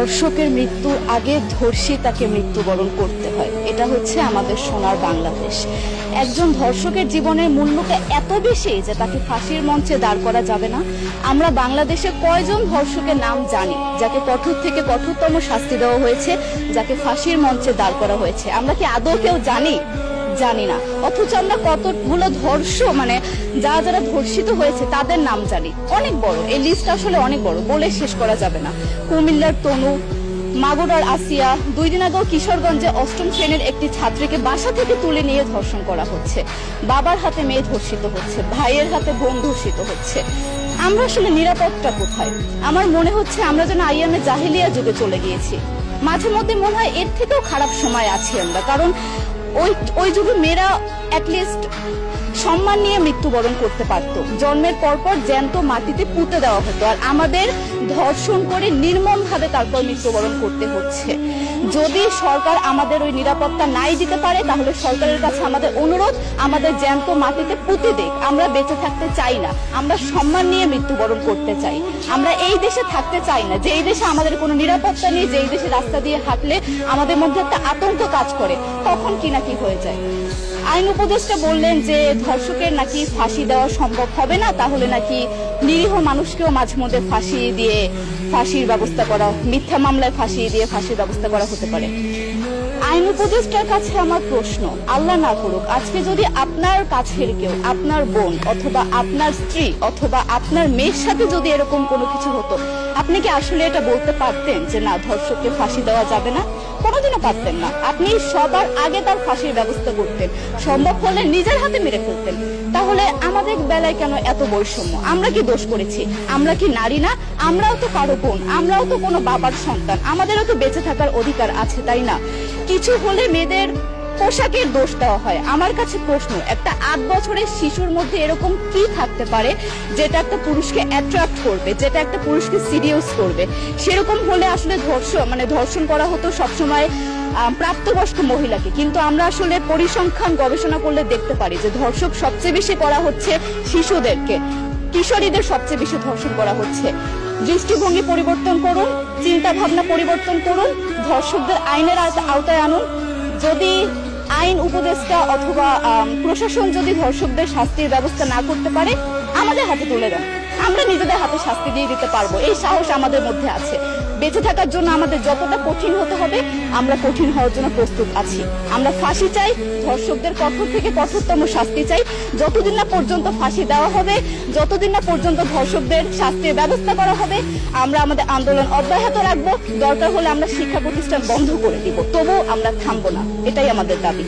ধর্ষকের মৃত্যুর আগে ধর্ষী তাকে মৃত্যুবরণ করতে হয়। এটা হচ্ছে আমাদের সোনার বাংলাদেশ। একজন ধর্ষকের জীবনের মূল্যটা এত বেশি যে তাকে ফাঁসির মঞ্চে দাঁড় করা যাবে না। আমরা বাংলাদেশে কয়জন ধর্ষকের নাম জানি যাকে কঠোর থেকে কঠোরতম শাস্তি দেওয়া হয়েছে, যাকে ফাঁসির মঞ্চে দাঁড় করা হয়েছে? আমরা কি আদৌ কেউ জানি? জানি না। অথচ আমরা কতগুলো যারা ধর্ষিত হয়েছে তাদের নাম জানি। অনেক বড় এই লিস্ট, আসলে অনেক বড়, বলে শেষ করা যাবে না। কুমিল্লার তনু, মাগুরার আসিয়া, 2 দিন আগেও কিশোরগঞ্জে 8ম শ্রেণীর একটি ছাত্রীকে বাসা থেকে তুলে নিয়ে ধর্ষণ করা হচ্ছে। বাবার হাতে মেয়ে ধর্ষিত হচ্ছে, ভাইয়ের হাতে বোন ধর্ষিত হচ্ছে। আমরা আসলে নিরাপত্তা কোথায়? আমার মনে হচ্ছে আমরা যেন আইয়ামে জাহিলিয়া যুগে চলে গিয়েছি। মাঝে মধ্যে মনে হয় এর থেকেও খারাপ সময় আছি আমরা, কারণ ওই যুগে মেয়েরা অ্যাটলিস্ট সম্মান নিয়ে মৃত্যুবরণ করতে পারতো। জন্মের পরপর জ্যান্ত মাটিতে পুঁতে দেওয়া হতো, আর আমাদের ধর্ষণ করে নির্মম ভাবে তারপর মৃত্যুবরণ করতে হচ্ছে। যদি সরকার আমাদের ওই নিরাপত্তা নাই দিতে পারে, তাহলে সরকারের কাছে আমাদের অনুরোধ, আমাদের জ্যান্ত মাটিতে পুঁতে দেখ। আমরা বেঁচে থাকতে চাই না, আমরা সম্মান নিয়ে মৃত্যুবরণ করতে চাই। আমরা এই দেশে থাকতে চাই না যে এই দেশে আমাদের কোনো নিরাপত্তা নেই, যে এই দেশে রাস্তা দিয়ে হাঁটলে আমাদের মধ্যে একটা আতঙ্ক কাজ করে, তখন কি না কি হয়ে যায়। আইন উপদেষ্টা বললেন যে ধর্ষকের নাকি ফাঁসি দেওয়া সম্ভব হবে না, তাহলে নাকি নিরীহ মানুষকেও মাঝে মধ্যে ফাঁসির ব্যবস্থা করা, মিথ্যা মামলায় ফাঁসিয়ে দিয়ে ফাঁসির ব্যবস্থা করা হতে পারে। আইন উপদেষ্টার কাছে আমার প্রশ্ন, আল্লাহ না করুক আজকে যদি আপনার কাছের কেউ, আপনার বোন অথবা আপনার স্ত্রী অথবা আপনার মেয়ের সাথে যদি এরকম কোনো কিছু হতো, আপনি কি আসলে এটা বলতে পারতেন যে না, ধর্ষককে ফাঁসি দেওয়া যাবে না? কোনোদিনও পারতেন না। আপনি সবার আগে তার ফাঁসির ব্যবস্থা করতেন, সম্ভব হলে নিজের হাতে মেরে ফেলতেন। তাহলে আমাদের বেলায় কেন এত বৈষম্য? আমরা কি দোষ করেছি? আমরা কি নারী না? আমরাও তো কারো বোন, আমরাও তো কোনো বাবার সন্তান, আমাদেরও তো বেঁচে থাকার অধিকার আছে, তাই না? কিছু হলে মেয়েদের পোশাকের দোষ দেওয়া হয়। আমার কাছে প্রশ্ন, একটা 8 বছরের শিশুর মধ্যে এরকম কি থাকতে পারে যেটা একটা পুরুষকে অ্যাট্রাক্ট করবে, যেটা একটা পুরুষকে সিরিয়াস করবে? সেরকম হলে আসলে ধর্ষণ করা হতো সবসময় প্রাপ্তবয়স্ক মহিলাকে। কিন্তু আমরা আসলে পরিসংখ্যান গবেষণা করলে দেখতে পারি যে ধর্ষক সবচেয়ে বেশি করা হচ্ছে শিশুদেরকে, কিশোরীদের সবচেয়ে বেশি ধর্ষণ করা হচ্ছে। দৃষ্টিভঙ্গি পরিবর্তন করুন, চিন্তা ভাবনা পরিবর্তন করুন, ধর্ষকদের আইনের আওতায় আনুন। যদি আইন উপদেষ্টা অথবা প্রশাসন যদি ধর্ষকদের শাস্তির ব্যবস্থা না করতে পারে, আমাদের হাতে তুলে দেন, আমরা নিজেদের হাতে শাস্তি দিয়ে দিতে পারবো। এই সাহস আমাদের মধ্যে আছে। বেঁচে থাকার জন্য আমাদের যতটা কঠিন হতে হবে, আমরা কঠিন হওয়ার জন্য প্রস্তুত আছি। আমরা ফাঁসি চাই, ধর্ষকদের কঠোর থেকে কঠোরতম শাস্তি চাই। যতদিন না পর্যন্ত ফাঁসি দেওয়া হবে, যতদিন না পর্যন্ত ধর্ষকদের শাস্তির ব্যবস্থা করা হবে, আমরা আমাদের আন্দোলন অব্যাহত রাখবো। দরকার হলে আমরা শিক্ষা প্রতিষ্ঠান বন্ধ করে দিব, তবুও আমরা থামবো না। এটাই আমাদের দাবি।